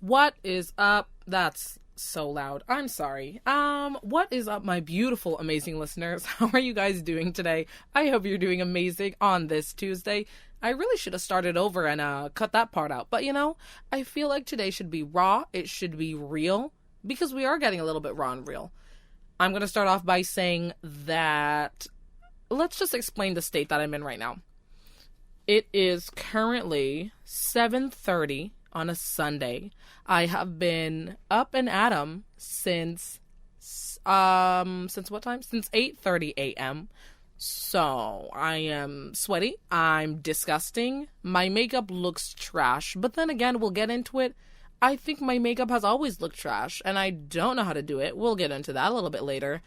What is up? That's so loud. I'm sorry. What is up, my beautiful, amazing listeners? How are you guys doing today? I hope you're doing amazing on this Tuesday. I really should have started over and cut that part out. But I feel like today should be raw. It should be real because we are getting a little bit raw and real. I'm going to start off by saying that let's just explain the state that I'm in right now. It is currently 7:30 on a Sunday. I have been up and at 'em since what time? Since 8:30 a.m. So I am sweaty. I'm disgusting. My makeup looks trash. But then again, we'll get into it. I think my makeup has always looked trash, and I don't know how to do it. We'll get into that a little bit later.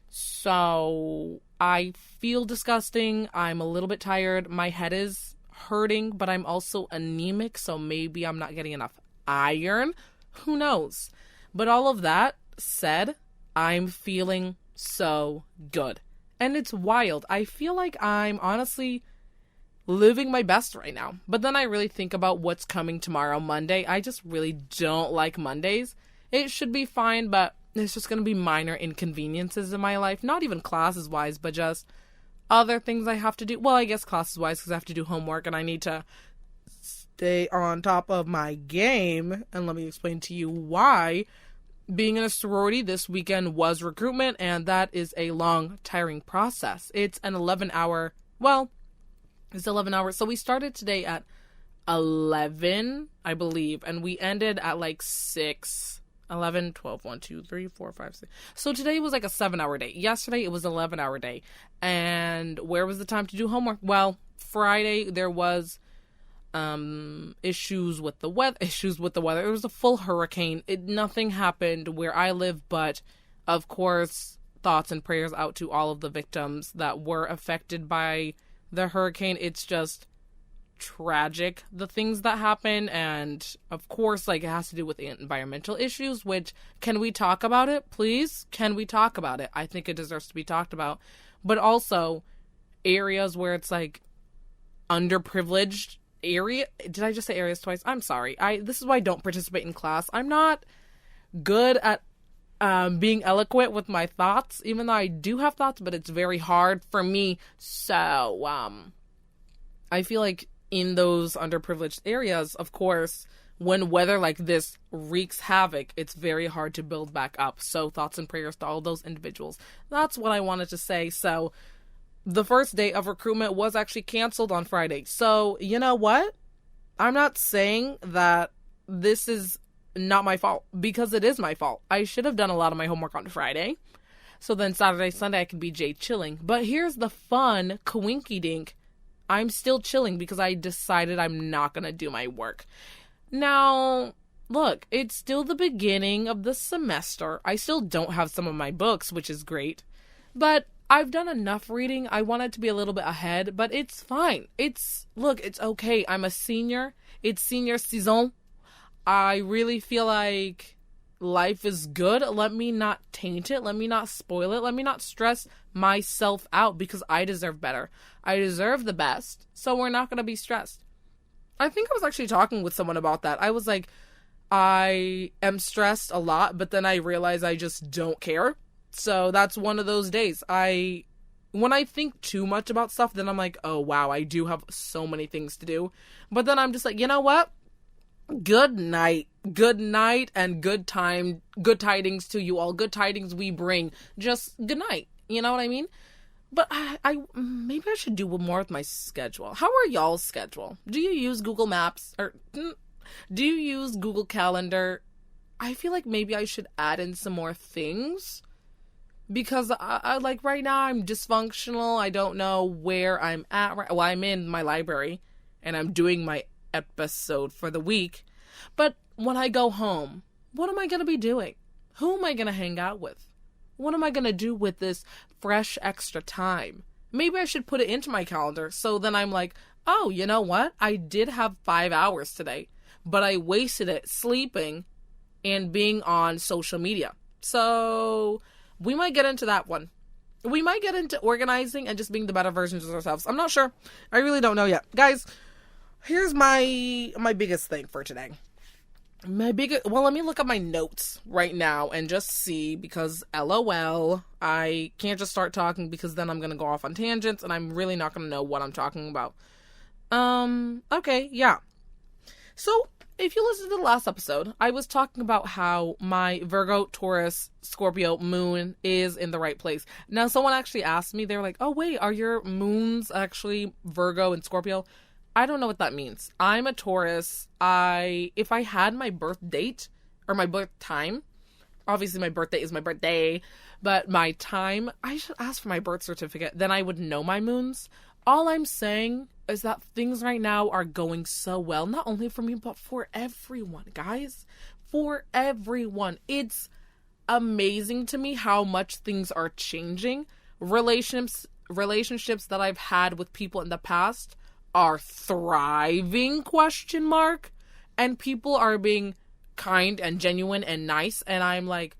So I feel disgusting. I'm a little bit tired. My head is hurting, but I'm also anemic, so maybe I'm not getting enough iron. Who knows? But all of that said, I'm feeling so good. And it's wild. I feel like I'm honestly living my best right now. But then I really think about what's coming tomorrow, Monday. I just really don't like Mondays. It should be fine, but it's just going to be minor inconveniences in my life. Not even classes-wise, but just other things I have to do. Well, I guess classes-wise because I have to do homework and I need to stay on top of my game. And let me explain to you why. Being in a sorority this weekend was recruitment, and that is a long, tiring process. It's an 11-hour, it's 11 hours. So we started today at 11, I believe, and we ended at like 6, 11, 12, 1, 2, 3, 4, 5, 6. So today was like a 7-hour day. Yesterday it was an 11-hour day. And where was the time to do homework? Well, Friday there was issues with the weather. It was a full hurricane. Nothing happened where I live, but of course, thoughts and prayers out to all of the victims that were affected by the hurricane. It's just tragic, the things that happen, and of course, it has to do with environmental issues, which, can we talk about it, please? Can we talk about it? I think it deserves to be talked about. But also, areas where it's underprivileged area. Did I just say areas twice? I'm sorry. This is why I don't participate in class. I'm not good at being eloquent with my thoughts, even though I do have thoughts, but it's very hard for me. So, I feel like in those underprivileged areas, of course, when weather like this wreaks havoc, it's very hard to build back up. So, thoughts and prayers to all those individuals. That's what I wanted to say. So, the first day of recruitment was actually canceled on Friday. So, you know what? I'm not saying that this is not my fault, because it is my fault. I should have done a lot of my homework on Friday. So then Saturday, Sunday, I can be Jay chilling. But here's the fun coinky dink. I'm still chilling because I decided I'm not going to do my work. Now, look, it's still the beginning of the semester. I still don't have some of my books, which is great. But I've done enough reading. I wanted to be a little bit ahead, but it's fine. It's okay. I'm a senior. It's senior season. I really feel like life is good. Let me not taint it. Let me not spoil it. Let me not stress myself out, because I deserve better. I deserve the best. So we're not going to be stressed. I think I was actually talking with someone about that. I was like, I am stressed a lot, but then I realize I just don't care. So that's one of those days. When I think too much about stuff, then I'm like, oh wow, I do have so many things to do. But then I'm just like, you know what? Good night, and good tidings to you all. Good tidings we bring. Just good night. You know what I mean? But I maybe I should do more with my schedule. How are y'all's schedule? Do you use Google Maps, or do you use Google Calendar? I feel like maybe I should add in some more things. Because I right now I'm dysfunctional. I don't know where I'm at. Well, I'm in my library and I'm doing my episode for the week. But when I go home, what am I going to be doing? Who am I going to hang out with? What am I going to do with this fresh extra time? Maybe I should put it into my calendar. So then I'm like, oh, you know what? I did have 5 hours today, but I wasted it sleeping and being on social media. So we might get into that one. We might get into organizing and just being the better versions of ourselves. I'm not sure. I really don't know yet. Guys, here's my biggest thing for today. Well, let me look at my notes right now and just see, because LOL, I can't just start talking because then I'm going to go off on tangents and I'm really not going to know what I'm talking about. Okay, yeah. So, if you listen to the last episode, I was talking about how my Virgo, Taurus, Scorpio moon is in the right place. Now, someone actually asked me, they were like, oh, wait, are your moons actually Virgo and Scorpio? I don't know what that means. I'm a Taurus. If I had my birth date or my birth time, obviously my birthday is my birthday, but my time, I should ask for my birth certificate. Then I would know my moons. All I'm saying is that things right now are going so well, not only for me, but for everyone, guys. For everyone. It's amazing to me how much things are changing. Relationships that I've had with people in the past are thriving, ? And people are being kind and genuine and nice, and I'm like,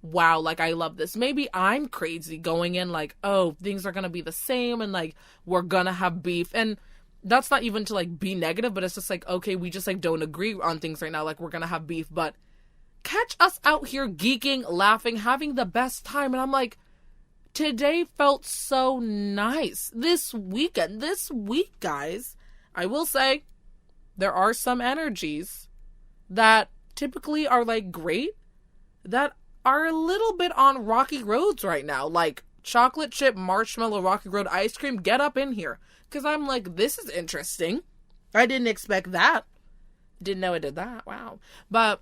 wow, like, I love this. Maybe I'm crazy going in like, oh, things are gonna be the same and like we're gonna have beef, and that's not even to like be negative, but it's just like, okay, we just like don't agree on things right now, like we're gonna have beef, but catch us out here geeking, laughing, having the best time. And I'm like, today felt so nice. This week, guys, I will say there are some energies that typically are like great that are a little bit on rocky roads right now. Like chocolate chip marshmallow rocky road ice cream, get up in here. Because I'm like, this is interesting. I didn't expect that. Didn't know it did that. Wow. But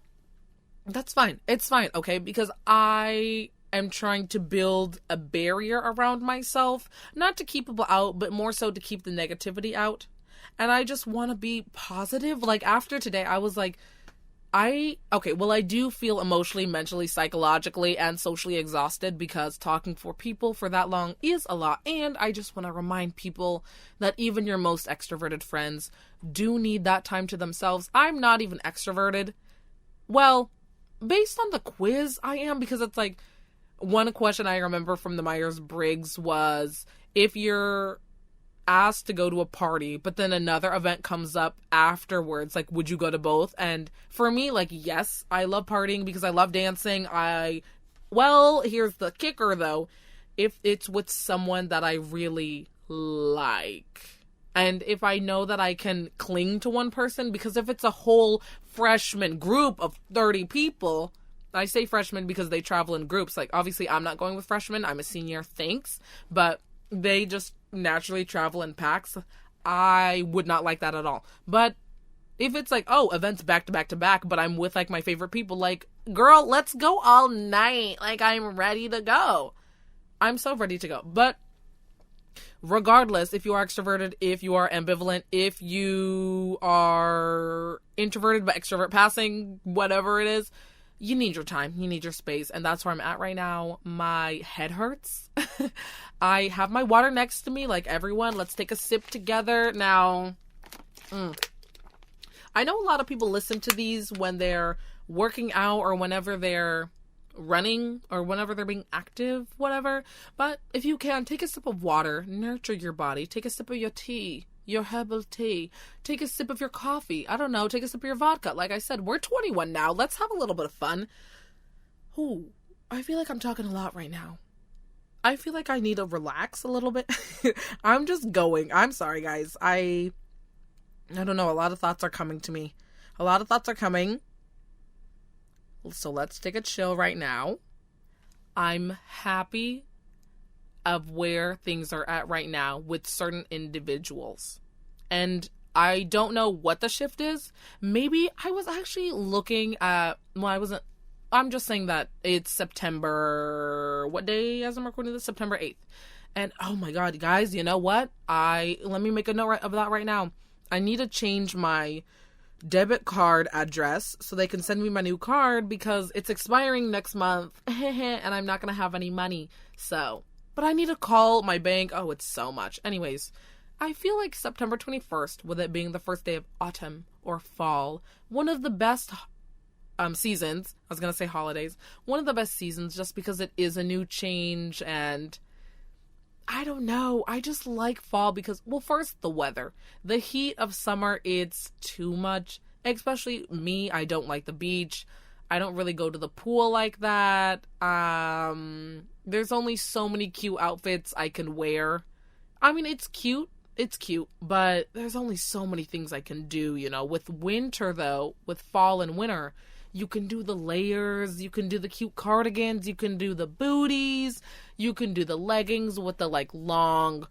that's fine. It's fine, okay? Because I am trying to build a barrier around myself, not to keep people out, but more so to keep the negativity out. And I just want to be positive. Like, after today, I was like, I do feel emotionally, mentally, psychologically, and socially exhausted because talking for people for that long is a lot. And I just want to remind people that even your most extroverted friends do need that time to themselves. I'm not even extroverted. Well, based on the quiz, I am, because it's like, one question I remember from the Myers-Briggs was, if you're asked to go to a party, but then another event comes up afterwards, like, would you go to both? And for me, like, yes, I love partying because I love dancing. Here's the kicker, though. If it's with someone that I really like, and if I know that I can cling to one person, because if it's a whole freshman group of 30 people, I say freshmen because they travel in groups. Like, obviously, I'm not going with freshmen. I'm a senior, thanks. But they just naturally travel in packs. I would not like that at all. But if it's like, oh, events back to back to back, but I'm with, like, my favorite people, like, girl, let's go all night. Like, I'm ready to go. I'm so ready to go. But regardless, if you are extroverted, if you are ambivalent, if you are introverted but extrovert passing, whatever it is, you need your time. You need your space. And that's where I'm at right now. My head hurts. I have my water next to me. Like, everyone, let's take a sip together. Now, I know a lot of people listen to these when they're working out or whenever they're running or whenever they're being active, whatever. But if you can, take a sip of water. Nurture your body. Take a sip of your tea. Your herbal tea. Take a sip of your coffee. I don't know. Take a sip of your vodka. Like I said, we're 21 now. Let's have a little bit of fun. Ooh, I feel like I'm talking a lot right now. I feel like I need to relax a little bit. I'm just going. I'm sorry, guys. I don't know. A lot of thoughts are coming to me. A lot of thoughts are coming. So let's take a chill right now. I'm happy of where things are at right now with certain individuals. And I don't know what the shift is. Maybe I was actually looking at, I'm just saying that it's September, what day as I'm recording this? September 8th. And oh my God, guys, you know what? Let me make a note of that right now. I need to change my debit card address so they can send me my new card because it's expiring next month and I'm not going to have any money. But I need to call my bank. Oh, it's so much. Anyways, I feel like September 21st, with it being the first day of autumn or fall, one of the best seasons. I was going to say holidays. One of the best seasons just because it is a new change, and I don't know. I just like fall because, well, first, the weather. The heat of summer, it's too much. Especially me, I don't like the beach. I don't really go to the pool like that. There's only so many cute outfits I can wear. I mean, it's cute, but there's only so many things I can do, With winter, though, with fall and winter, you can do the layers, you can do the cute cardigans, you can do the booties, you can do the leggings with the, long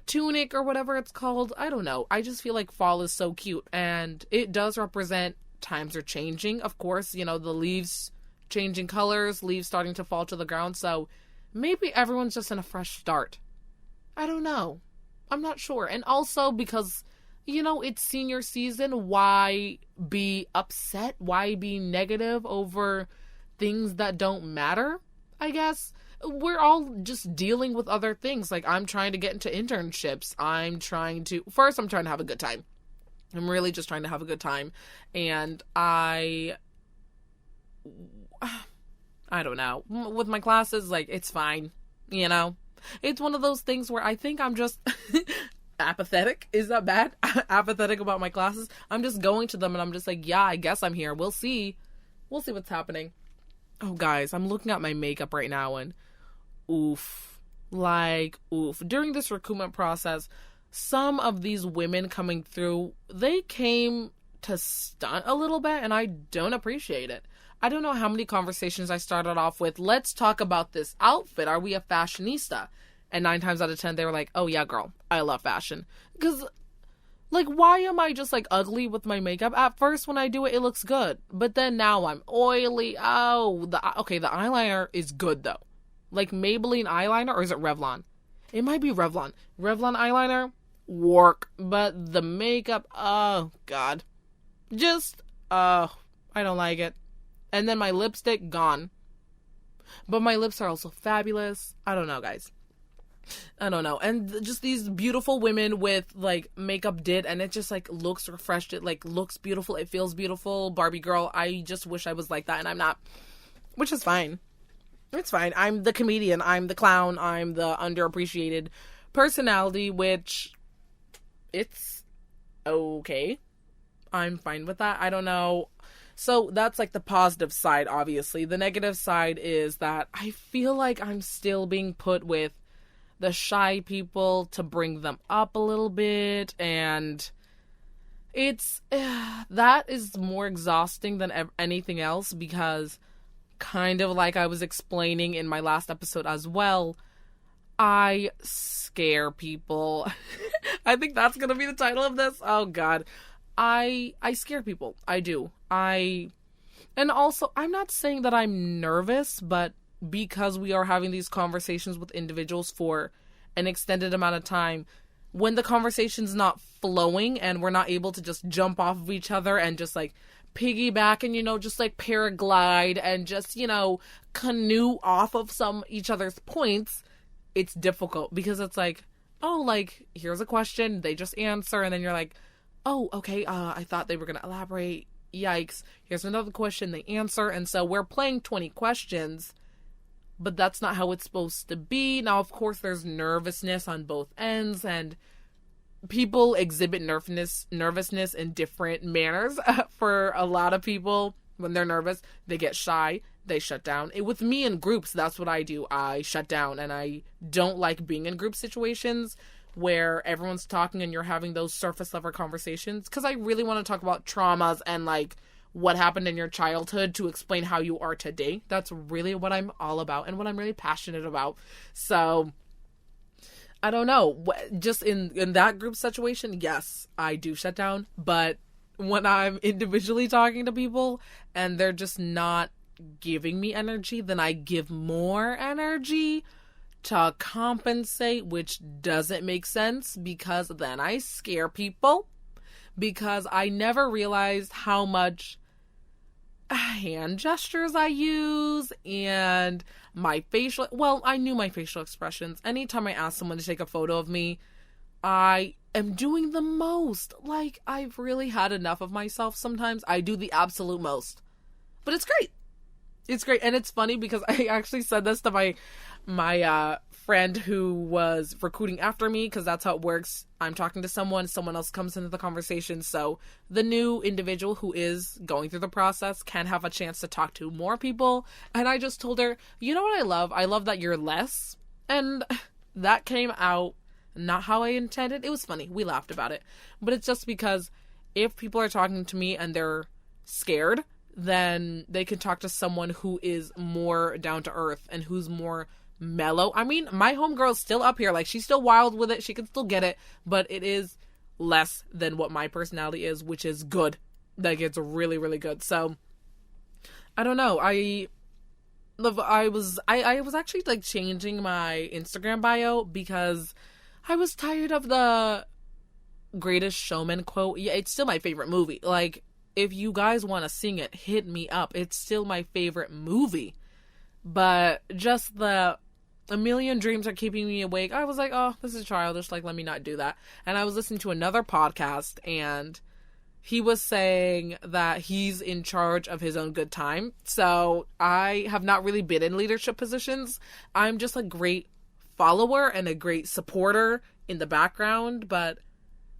tunic or whatever it's called. I don't know. I just feel like fall is so cute, and it does represent times are changing. Of course, the leaves changing colors, leaves starting to fall to the ground, so maybe everyone's just in a fresh start. I don't know. I'm not sure. And also because, it's senior season, why be upset? Why be negative over things that don't matter, I guess? We're all just dealing with other things. Like, I'm trying to get into internships. I'm trying to have a good time. I'm really just trying to have a good time. And I don't know. With my classes, it's fine. It's one of those things where I think I'm just apathetic. Is that bad? Apathetic about my classes. I'm just going to them and I'm just like, yeah, I guess I'm here. We'll see. We'll see what's happening. Oh, guys, I'm looking at my makeup right now and oof. During this recruitment process, some of these women coming through, they came to stunt a little bit, and I don't appreciate it. I don't know how many conversations I started off with, let's talk about this outfit. Are we a fashionista? And 9 times out of 10, they were like, oh yeah, girl, I love fashion. Because, why am I just, ugly with my makeup? At first, when I do it, it looks good. But then now I'm oily. Oh, the eyeliner is good, though. Maybelline eyeliner, or is it Revlon? It might be Revlon. Revlon eyeliner, work. But the makeup, oh, God. I don't like it. And then my lipstick, gone. But my lips are also fabulous. I don't know, guys. I don't know. And just these beautiful women with, makeup did, and it just, looks refreshed. It, looks beautiful. It feels beautiful. Barbie girl, I just wish I was like that, and I'm not. Which is fine. It's fine. I'm the comedian. I'm the clown. I'm the underappreciated personality, which it's okay. I'm fine with that. I don't know. So that's the positive side, obviously. The negative side is that I feel like I'm still being put with the shy people to bring them up a little bit. And that is more exhausting than anything else, because kind of like I was explaining in my last episode as well, I scare people. I think that's going to be the title of this. Oh, God. I scare people. I do. And also, I'm not saying that I'm nervous, but because we are having these conversations with individuals for an extended amount of time, when the conversation's not flowing and we're not able to just jump off of each other and just piggyback and, just paraglide and just, canoe off of each other's points, it's difficult because it's here's a question, they just answer, and then you're like, oh, okay, I thought they were going to elaborate. Yikes. Here's another question, they answer. And so we're playing 20 questions, but that's not how it's supposed to be. Now, of course, there's nervousness on both ends, and people exhibit nervousness in different manners. For a lot of people, when they're nervous, they get shy, they shut down. With me in groups, that's what I do. I shut down, and I don't like being in group situations where everyone's talking and you're having those surface level conversations, because I really want to talk about traumas and what happened in your childhood to explain how you are today. That's really what I'm all about and what I'm really passionate about. So I don't know, just in that group situation, yes, I do shut down. But when I'm individually talking to people and they're just not giving me energy, then I give more energy to compensate, which doesn't make sense, because then I scare people, because I never realized how much hand gestures I use and my I knew my facial expressions. Anytime I ask someone to take a photo of me, I am doing the most. I've really had enough of myself sometimes. I do the absolute most. But it's great. It's great. And it's funny because I actually said this to my friend who was recruiting after me, because that's how it works. I'm talking to someone else comes into the conversation. So the new individual who is going through the process can have a chance to talk to more people. And I just told her, you know what I love? I love that you're less. And that came out not how I intended. It was funny. We laughed about it. But it's just because if people are talking to me and they're scared, then they can talk to someone who is more down to earth and who's more mellow. I mean, my homegirl's still up here. Like, she's still wild with it. She can still get it. But it is less than what my personality is, which is good. Like, it's really, really good. So, I don't know. I was actually, like, changing my Instagram bio because I was tired of the Greatest Showman quote. Yeah, it's still my favorite movie. Like, if you guys want to sing it, hit me up. It's still my favorite movie. But just a million dreams are keeping me awake. I was like, oh, this is childish. Like, let me not do that. And I was listening to another podcast, and he was saying that he's in charge of his own good time. So I have not really been in leadership positions. I'm just a great follower and a great supporter in the background, but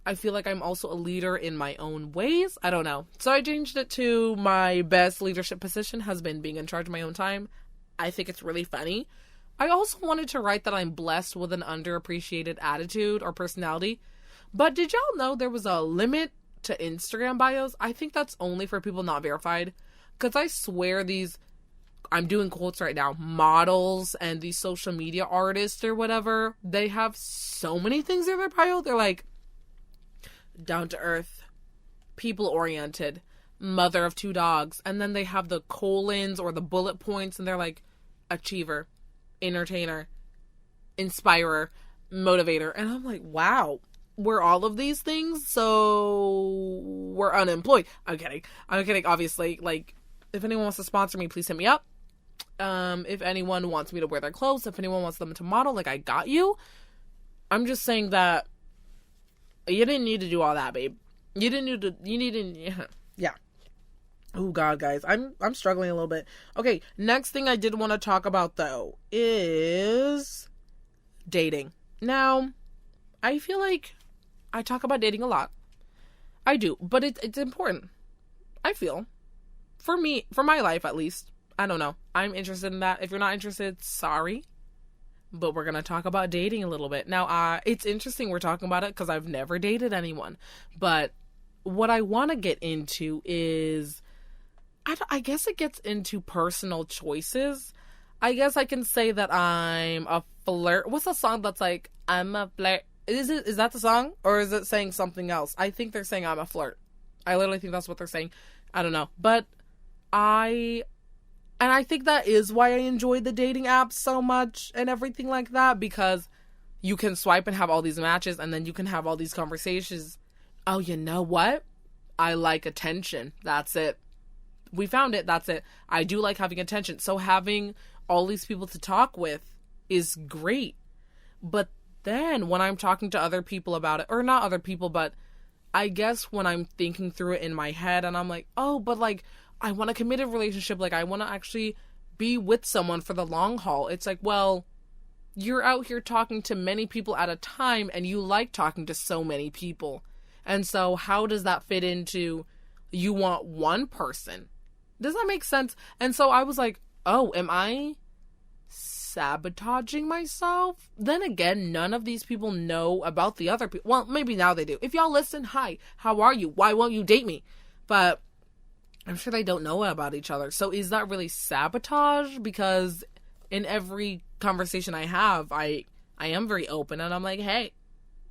I feel like I'm also a leader in my own ways. I don't know. So I changed it to my best leadership position has been being in charge of my own time. I think it's really funny. I also wanted to write that I'm blessed with an underappreciated attitude or personality. But did y'all know there was a limit to Instagram bios? I think that's only for people not verified. Because I swear these, I'm doing quotes right now, models and these social media artists or whatever, they have so many things in their bio. They're like, down to earth, people oriented, mother of 2 dogs, and then they have the colons or the bullet points, and they're like achiever, entertainer, inspirer, motivator, and I'm like, wow, we're all of these things, so we're unemployed. I'm kidding, obviously. Like, if anyone wants to sponsor me, please hit me up. If anyone wants me to wear their clothes, if anyone wants them to model, like, I got you. I'm just saying that you didn't need to do all that, babe. You needed, yeah. Oh, God, guys. I'm struggling a little bit. Okay, next thing I did want to talk about, though, is dating. Now, I feel like I talk about dating a lot. I do, but it's important. I feel. For me, for my life, at least. I don't know. I'm interested in that. If you're not interested, sorry. But we're going to talk about dating a little bit. Now, it's interesting we're talking about it because I've never dated anyone. But what I want to get into is, I guess it gets into personal choices. I guess I can say that I'm a flirt. What's the song that's like, I'm a flirt? Is that the song? Or is it saying something else? I think they're saying I'm a flirt. I literally think that's what they're saying. I don't know. But And I think that is why I enjoy the dating apps so much and everything like that, because you can swipe and have all these matches, and then you can have all these conversations. Oh, you know what? I like attention. That's it. We found it. That's it. I do like having attention. So having all these people to talk with is great. But then when I'm talking to other people about it, or not other people, but I guess when I'm thinking through it in my head and I'm like, oh, but like, I want a committed relationship. Like, I want to actually be with someone for the long haul. It's like, well, you're out here talking to many people at a time and you like talking to so many people. And so how does that fit into you want one person? Does that make sense? And so I was like, oh, am I sabotaging myself? Then again, none of these people know about the other people. Well, maybe now they do. If y'all listen, hi, how are you? Why won't you date me? But I'm sure they don't know about each other. So is that really sabotage? Because in every conversation I have, I am very open and I'm like, hey,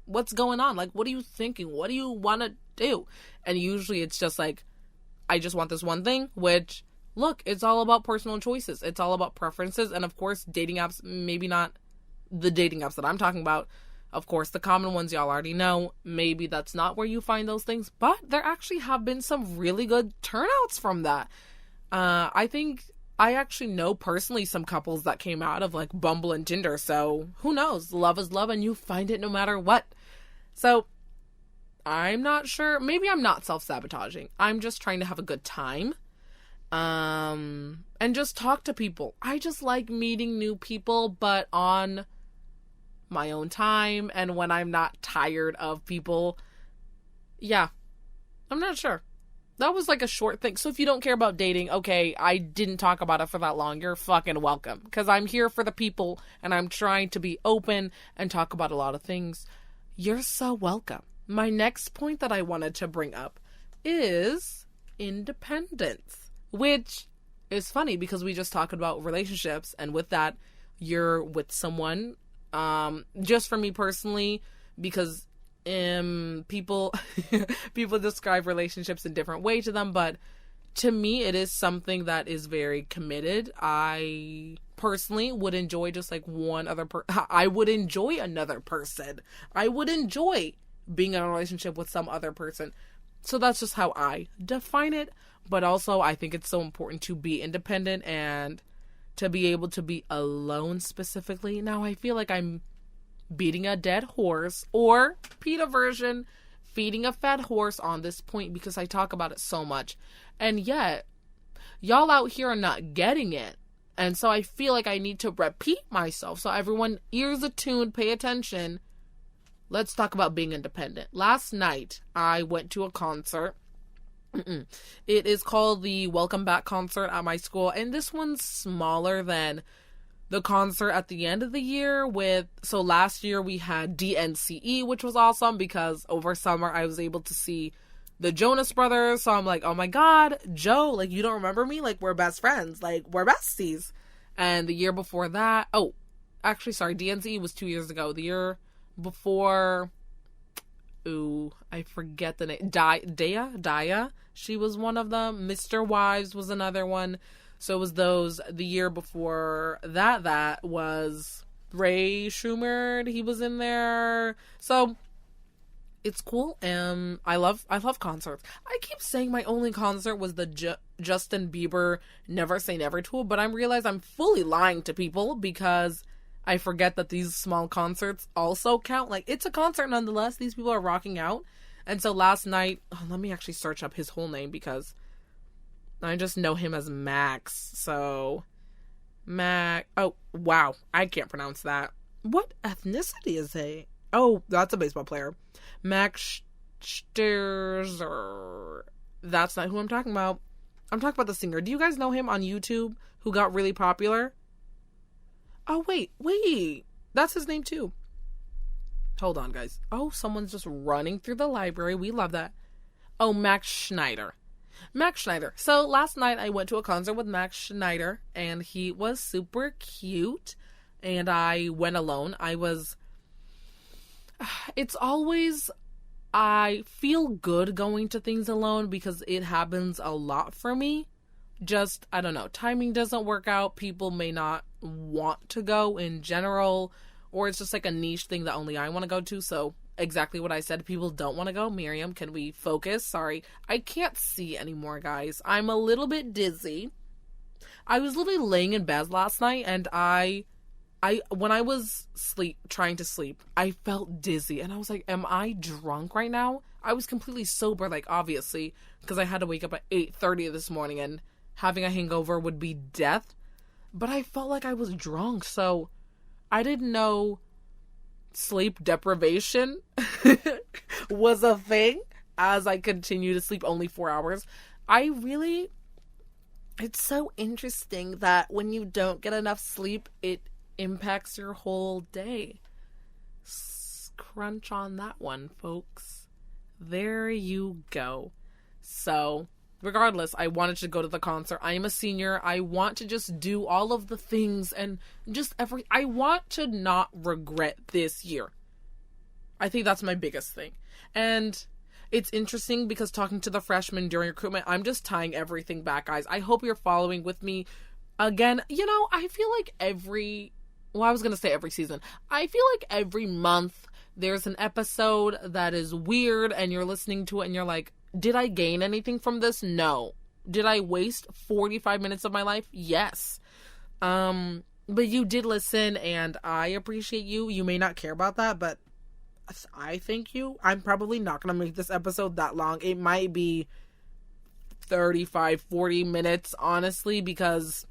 what's going on? Like, what are you thinking? What do you want to do? And usually it's just like, I just want this one thing, which, look, it's all about personal choices. It's all about preferences. And of course, dating apps, maybe not the dating apps that I'm talking about. Of course, the common ones y'all already know, maybe that's not where you find those things, but there actually have been some really good turnouts from that. I think I actually know personally some couples that came out of like Bumble and Tinder, so who knows? Love is love and you find it no matter what. So I'm not sure. Maybe I'm not self-sabotaging. I'm just trying to have a good time. And just talk to people. I just like meeting new people, but on my own time and when I'm not tired of people. Yeah, I'm not sure. That was like a short thing. So if you don't care about dating, okay, I didn't talk about it for that long. You're fucking welcome. Because I'm here for the people and I'm trying to be open and talk about a lot of things. You're so welcome. My next point that I wanted to bring up is independence, which is funny because we just talked about relationships, and with that, you're with someone. Just for me personally, because people people describe relationships in different ways to them, but to me it is something that is very committed. I personally would enjoy just like I would enjoy another person. I would enjoy being in a relationship with some other person. So that's just how I define it. But also I think it's so important to be independent and to be able to be alone specifically. Now I feel like I'm beating a dead horse, or PETA version, feeding a fed horse on this point because I talk about it so much. And yet, y'all out here are not getting it. And so I feel like I need to repeat myself. So everyone, ears attuned, pay attention. Let's talk about being independent. Last night, I went to a concert. It is called the Welcome Back concert at my school. And this one's smaller than the concert at the end of the year so last year we had DNCE, which was awesome because over summer I was able to see the Jonas Brothers. So I'm like, oh my God, Joe, like, you don't remember me? Like, we're best friends. Like, we're besties. And the year before that, DNCE was 2 years ago. The year before, I forget the name. Daya. She was one of them. Mr. Wives was another one. So it was those. The year before that was Ray Schumer. He was in there. So it's cool. And I love concerts. I keep saying my only concert was the Justin Bieber Never Say Never tour, but I realize I'm fully lying to people because I forget that these small concerts also count. Like, it's a concert nonetheless. These people are rocking out. And so last night, let me actually search up his whole name because I just know him as Max. So, oh, wow. I can't pronounce that. What ethnicity is he? Oh, that's a baseball player. Max Scherzer. That's not who I'm talking about. I'm talking about the singer. Do you guys know him on YouTube who got really popular? Oh, wait. That's his name too. Hold on, guys. Oh, someone's just running through the library. We love that. Oh, Max Schneider. So last night I went to a concert with Max Schneider and he was super cute and I went alone. I feel good going to things alone because it happens a lot for me. Just, I don't know, timing doesn't work out. People may not want to go in general, or it's just like a niche thing that only I want to go to. So exactly what I said, people don't want to go. Miriam, can we focus? Sorry, I can't see anymore, guys. I'm a little bit dizzy. I was literally laying in bed last night and when I was trying to sleep, I felt dizzy and I was like, am I drunk right now? I was completely sober, like, obviously, because I had to wake up at 8:30 this morning and having a hangover would be death. But I felt like I was drunk, so I didn't know sleep deprivation was a thing as I continue to sleep only 4 hours. It's so interesting that when you don't get enough sleep, it impacts your whole day. Crunch on that one, folks. There you go. So, regardless, I wanted to go to the concert. I am a senior. I want to just do all of the things and I want to not regret this year. I think that's my biggest thing. And it's interesting because talking to the freshmen during recruitment, I'm just tying everything back, guys. I hope you're following with me. Again, I feel like every season. I feel like every month there's an episode that is weird and you're listening to it and you're like, did I gain anything from this? No. Did I waste 45 minutes of my life? Yes. But you did listen and I appreciate you. You may not care about that, but I thank you. I'm probably not going to make this episode that long. It might be 35, 40 minutes, honestly, because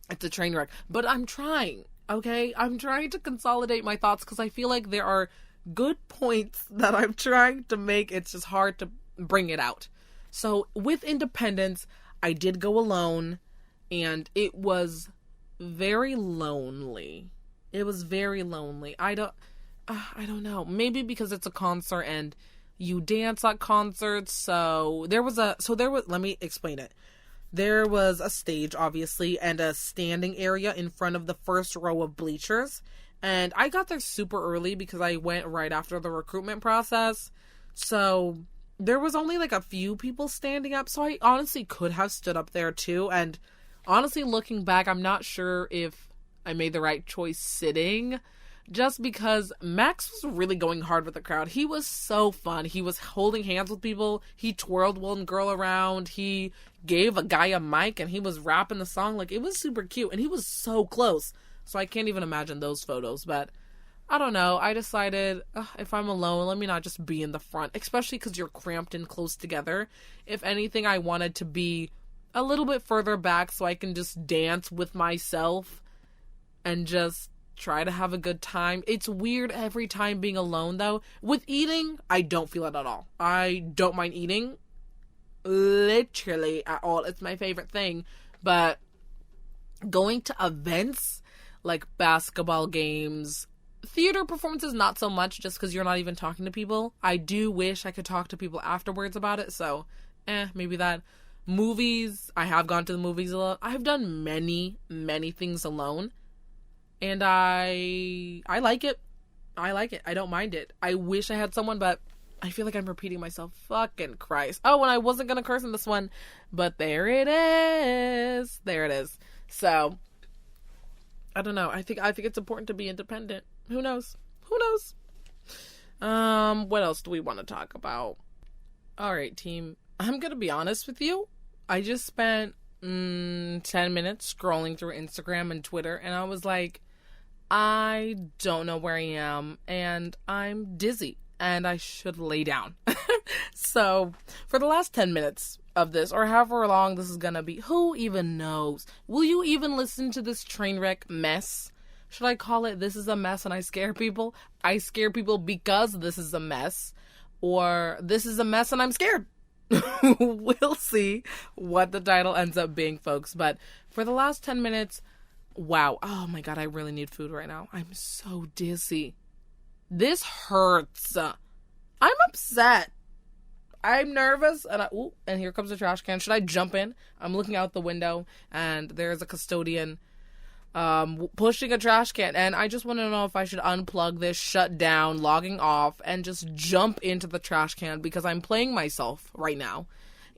it's a train wreck. But I'm trying, okay? I'm trying to consolidate my thoughts because I feel like there are good points that I'm trying to make. It's just hard to bring it out. So with Independence, I did go alone, and it was very lonely. It was very lonely. I don't know. Maybe because it's a concert and you dance at concerts. So there was, let me explain it. There was a stage, obviously, and a standing area in front of the first row of bleachers. And I got there super early because I went right after the recruitment process. So there was only like a few people standing up. So I honestly could have stood up there too. And honestly, looking back, I'm not sure if I made the right choice sitting. Just because Max was really going hard with the crowd. He was so fun. He was holding hands with people. He twirled one girl around. He gave a guy a mic and he was rapping the song. Like, it was super cute. And he was so close. So I can't even imagine those photos. But I don't know. I decided if I'm alone, let me not just be in the front. Especially because you're cramped and close together. If anything, I wanted to be a little bit further back so I can just dance with myself and just try to have a good time. It's weird every time being alone, though. With eating, I don't feel it at all. I don't mind eating. Literally at all. It's my favorite thing. But going to events like basketball games, theater performances, not so much, just because you're not even talking to people. I do wish I could talk to people afterwards about it. So, maybe that. Movies, I have gone to the movies alone. I've done many, many things alone. And I like it. I like it. I don't mind it. I wish I had someone, but I feel like I'm repeating myself. Fucking Christ. Oh, and I wasn't going to curse in this one, but there it is. There it is. So, I don't know. I think it's important to be independent. Who knows? Who knows? What else do we want to talk about? All right, team. I'm going to be honest with you. I just spent 10 minutes scrolling through Instagram and Twitter, and I was like, I don't know where I am, and I'm dizzy, and I should lay down. So, for the last 10 minutes of this, or however long this is gonna be, who even knows? Will you even listen to this train wreck mess? Should I call it "This is a mess and I scare people"? I scare people because this is a mess, or "This is a mess and I'm scared." We'll see what the title ends up being, folks. But for the last 10 minutes, wow. Oh my God, I really need food right now. I'm so dizzy. This hurts. I'm upset. I'm nervous. And here comes the trash can. Should I jump in? I'm looking out the window and there's a custodian pushing a trash can, and I just want to know if I should unplug this, shut down, logging off, and just jump into the trash can because I'm playing myself right now,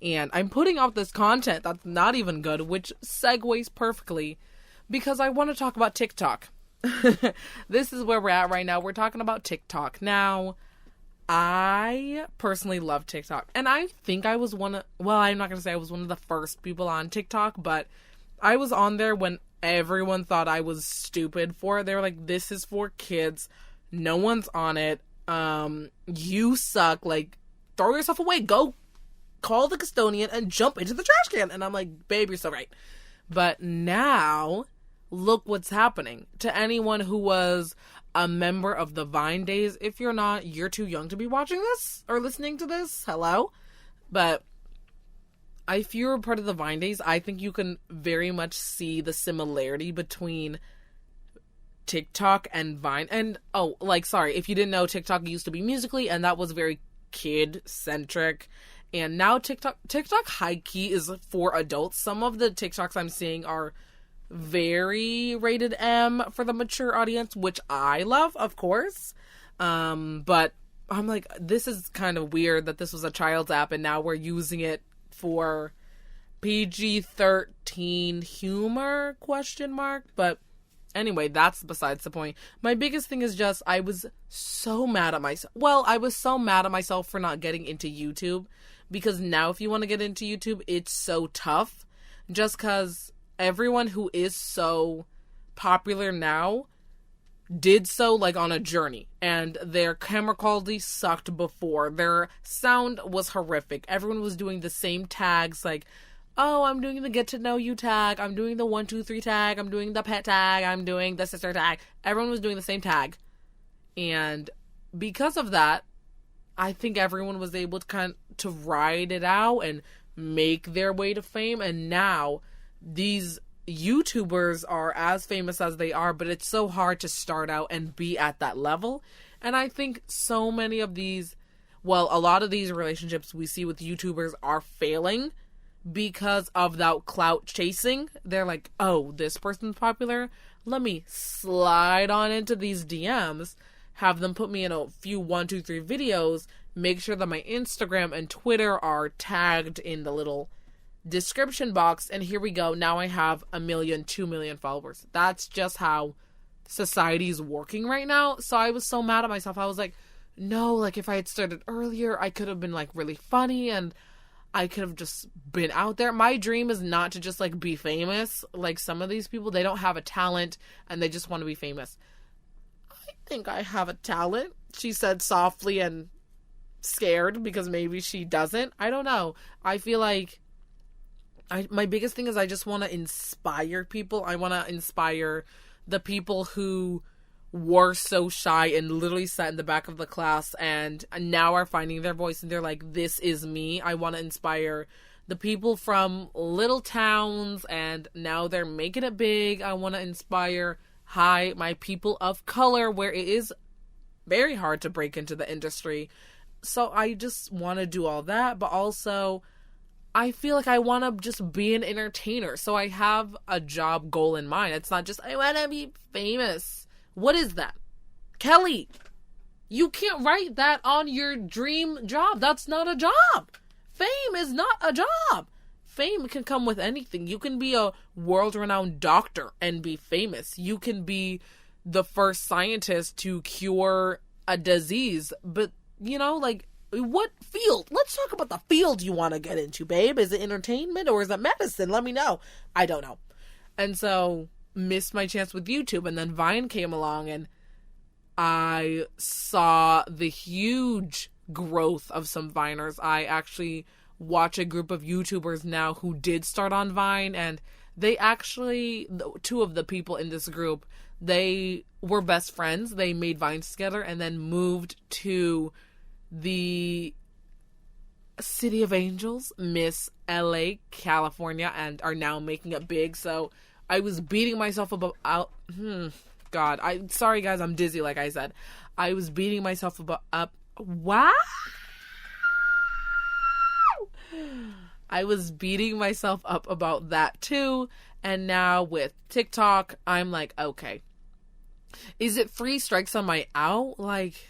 and I'm putting out this content that's not even good, which segues perfectly because I want to talk about TikTok. This is where we're at right now. We're talking about TikTok. Now, I personally love TikTok, and I think I was I'm not going to say I was one of the first people on TikTok, but I was on there when everyone thought I was stupid for it. They were like, this is for kids. No one's on it. You suck. Like, throw yourself away. Go call the custodian and jump into the trash can. And I'm like, babe, you're so right. But now, look what's happening. To anyone who was a member of the Vine days, if you're not, you're too young to be watching this or listening to this. Hello? But if you're part of the Vine days, I think you can very much see the similarity between TikTok and Vine. And, if you didn't know, TikTok used to be Musical.ly, and that was very kid-centric. And now TikTok high-key is for adults. Some of the TikToks I'm seeing are very rated M for the mature audience, which I love, of course. But I'm like, this is kind of weird that this was a child's app, and now we're using it for PG-13 humor, ? But anyway, that's besides the point. My biggest thing is just I was so mad at myself. Well, I was so mad at myself for not getting into YouTube, because now if you want to get into YouTube, it's so tough, just because everyone who is so popular now did so like on a journey, and their camera quality sucked before. Their sound was horrific. Everyone was doing the same tags, like, oh, I'm doing the get to know you tag, I'm doing the 1 2 3 tag, I'm doing the pet tag, I'm doing the sister tag. Everyone was doing the same tag. And because of that, I think everyone was able to ride it out and make their way to fame. And now these YouTubers are as famous as they are, but it's so hard to start out and be at that level. And I think so many of these, well, a lot of these relationships we see with YouTubers are failing because of that clout chasing. They're like, oh, this person's popular, let me slide on into these DMs, have them put me in a few 1 2 3 videos, make sure that my Instagram and Twitter are tagged in the little description box, and here we go, now I have 1 million, 2 million followers. That's just how society is working right now. So I was so mad at myself. I was like, no, like if I had started earlier, I could have been like really funny and I could have just been out there. My dream is not to just like be famous. Like some of these people, they don't have a talent and they just want to be famous. I think I have a talent, she said softly and scared because maybe she doesn't. I don't know. I feel like my biggest thing is I just want to inspire people. I want to inspire the people who were so shy and literally sat in the back of the class and now are finding their voice and they're like, this is me. I want to inspire the people from little towns and now they're making it big. I want to inspire, my people of color, where it is very hard to break into the industry. So I just want to do all that, but also I feel like I want to just be an entertainer. So I have a job goal in mind. It's not just, I want to be famous. What is that? Kelly, you can't write that on your dream job. That's not a job. Fame is not a job. Fame can come with anything. You can be a world-renowned doctor and be famous. You can be the first scientist to cure a disease. But, you know, like, what field? Let's talk about the field you want to get into, babe. Is it entertainment or is it medicine? Let me know. I don't know. And so, missed my chance with YouTube, and then Vine came along, and I saw the huge growth of some Viners. I actually watch a group of YouTubers now who did start on Vine, and they actually, two of the people in this group, they were best friends. They made Vines together and then moved to the City of Angels, Miss LA, California, and are now making it big. So I was beating myself sorry guys, I'm dizzy like I said. I was beating myself up. Wow! I was beating myself up about that too. And now with TikTok, I'm like, okay, is it 3 strikes on my out? Like,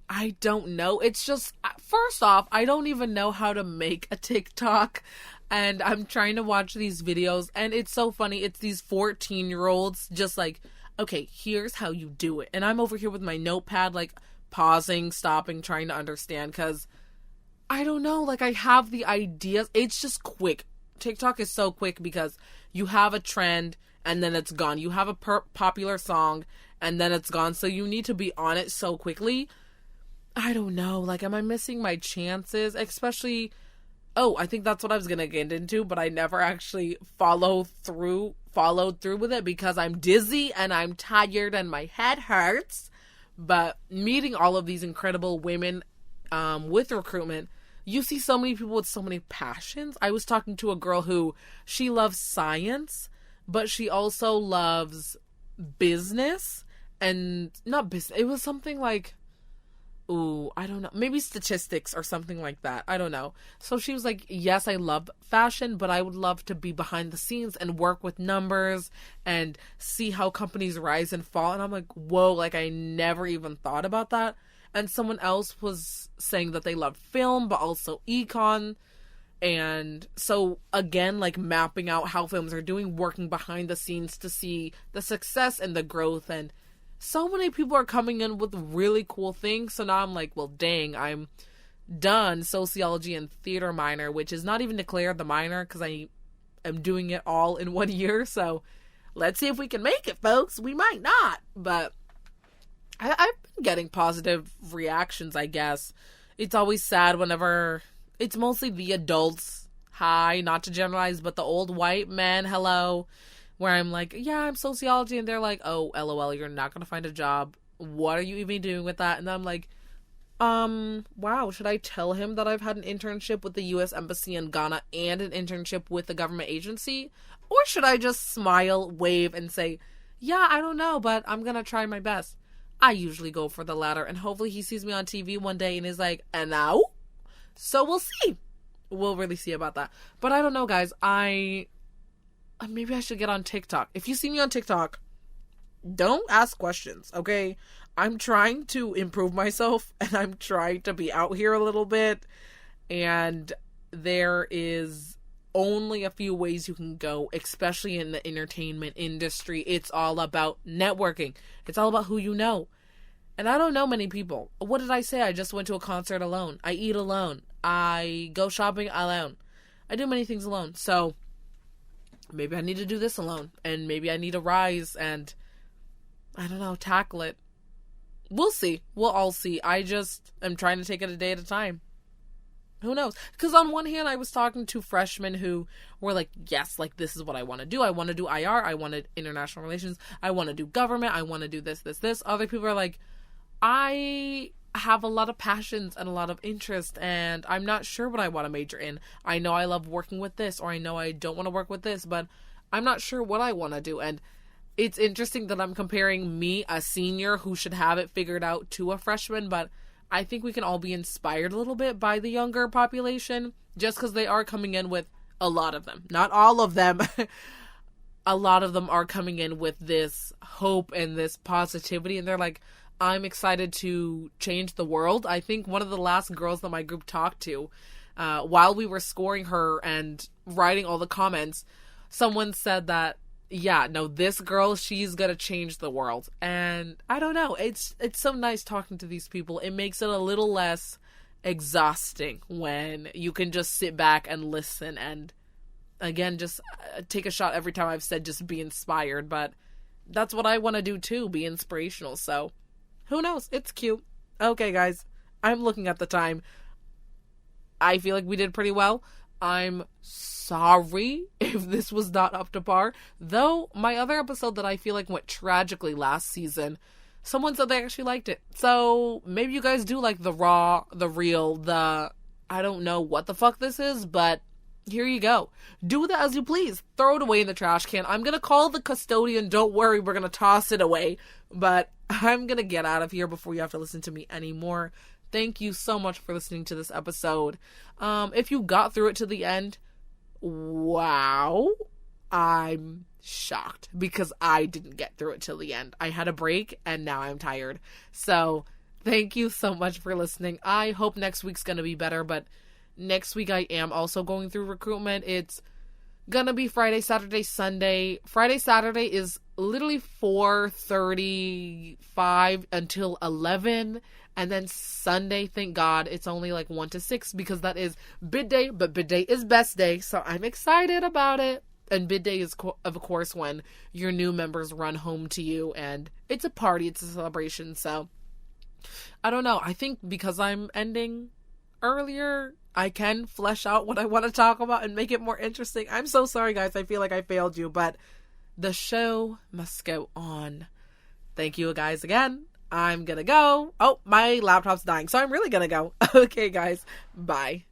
I don't know. It's just, first off, I don't even know how to make a TikTok. And I'm trying to watch these videos. And it's so funny. It's these 14-year-olds just like, okay, here's how you do it. And I'm over here with my notepad, like, pausing, stopping, trying to understand. Because, I don't know, like, I have the ideas. It's just quick. TikTok is so quick because you have a trend and then it's gone. You have a popular song and then it's gone. So you need to be on it so quickly. I don't know. Like, am I missing my chances? Especially, I think that's what I was going to get into, but I never actually followed through with it because I'm dizzy and I'm tired and my head hurts. But meeting all of these incredible women with recruitment, you see so many people with so many passions. I was talking to a girl who, she loves science, but she also loves business and not business. It was something like, I don't know. Maybe statistics or something like that. I don't know. So she was like, yes, I love fashion, but I would love to be behind the scenes and work with numbers and see how companies rise and fall. And I'm like, whoa, like I never even thought about that. And someone else was saying that they love film, but also econ. And so, again, like mapping out how films are doing, working behind the scenes to see the success and the growth. And so many people are coming in with really cool things. So now I'm like, well, dang, I'm done sociology and theater minor, which is not even declared the minor because I am doing it all in 1 year. So let's see if we can make it, folks. We might not, but I've been getting positive reactions, I guess. It's always sad whenever it's mostly the adults. Hi, not to generalize, but the old white men, hello. Where I'm like, yeah, I'm sociology. And they're like, oh, LOL, you're not going to find a job. What are you even doing with that? And then I'm like, wow, should I tell him that I've had an internship with the U.S. Embassy in Ghana and an internship with a government agency? Or should I just smile, wave, and say, yeah, I don't know, but I'm going to try my best? I usually go for the latter, and hopefully he sees me on TV one day and is like, and now? So we'll see. We'll really see about that. But I don't know, guys. Maybe I should get on TikTok. If you see me on TikTok, don't ask questions, okay? I'm trying to improve myself, and I'm trying to be out here a little bit, and there is only a few ways you can go, especially in the entertainment industry. It's all about networking. It's all about who you know. And I don't know many people. What did I say? I just went to a concert alone. I eat alone. I go shopping alone. I do many things alone. So maybe I need to do this alone. And maybe I need to rise and, I don't know, tackle it. We'll see. We'll all see. I just am trying to take it a day at a time. Who knows? Because on one hand, I was talking to freshmen who were like, yes, like, this is what I want to do. I want to do IR. I want to international relations. I want to do government. I want to do this. Other people are like, I have a lot of passions and a lot of interest, and I'm not sure what I want to major in. I know I love working with this, or I know I don't want to work with this, but I'm not sure what I want to do. And it's interesting that I'm comparing me, a senior who should have it figured out, to a freshman, but I think we can all be inspired a little bit by the younger population, just because they are coming in with, a lot of them, not all of them, a lot of them are coming in with this hope and this positivity, and they're like, I'm excited to change the world. I think one of the last girls that my group talked to, while we were scoring her and writing all the comments, someone said that, yeah, no, this girl, she's gonna change the world. And I don't know, it's so nice talking to these people. It makes it a little less exhausting when you can just sit back and listen and, again, just take a shot every time I've said just be inspired. But that's what I want to do too, be inspirational. So who knows? It's cute. Okay, guys, I'm looking at the time. I feel like we did pretty well. I'm sorry if this was not up to par. Though, my other episode that I feel like went tragically last season, someone said they actually liked it. So, maybe you guys do like the raw, the real, the, I don't know what the fuck this is, but here you go. Do with it as you please. Throw it away in the trash can. I'm gonna call the custodian. Don't worry, we're gonna toss it away. But I'm gonna get out of here before you have to listen to me anymore. Thank you so much for listening to this episode. If you got through it to the end, wow, I'm shocked because I didn't get through it till the end. I had a break and now I'm tired. So thank you so much for listening. I hope next week's going to be better, but next week I am also going through recruitment. It's going to be Friday, Saturday, Sunday. Friday, Saturday is literally 4:35 until 11. And then Sunday, thank God, it's only like 1 to 6 because that is bid day, but bid day is best day. So I'm excited about it. And bid day is, of course, when your new members run home to you and it's a party, it's a celebration. So I don't know. I think because I'm ending earlier, I can flesh out what I want to talk about and make it more interesting. I'm so sorry, guys. I feel like I failed you, but the show must go on. Thank you guys again. I'm gonna go. Oh, my laptop's dying, so I'm really gonna go. Okay, guys. Bye.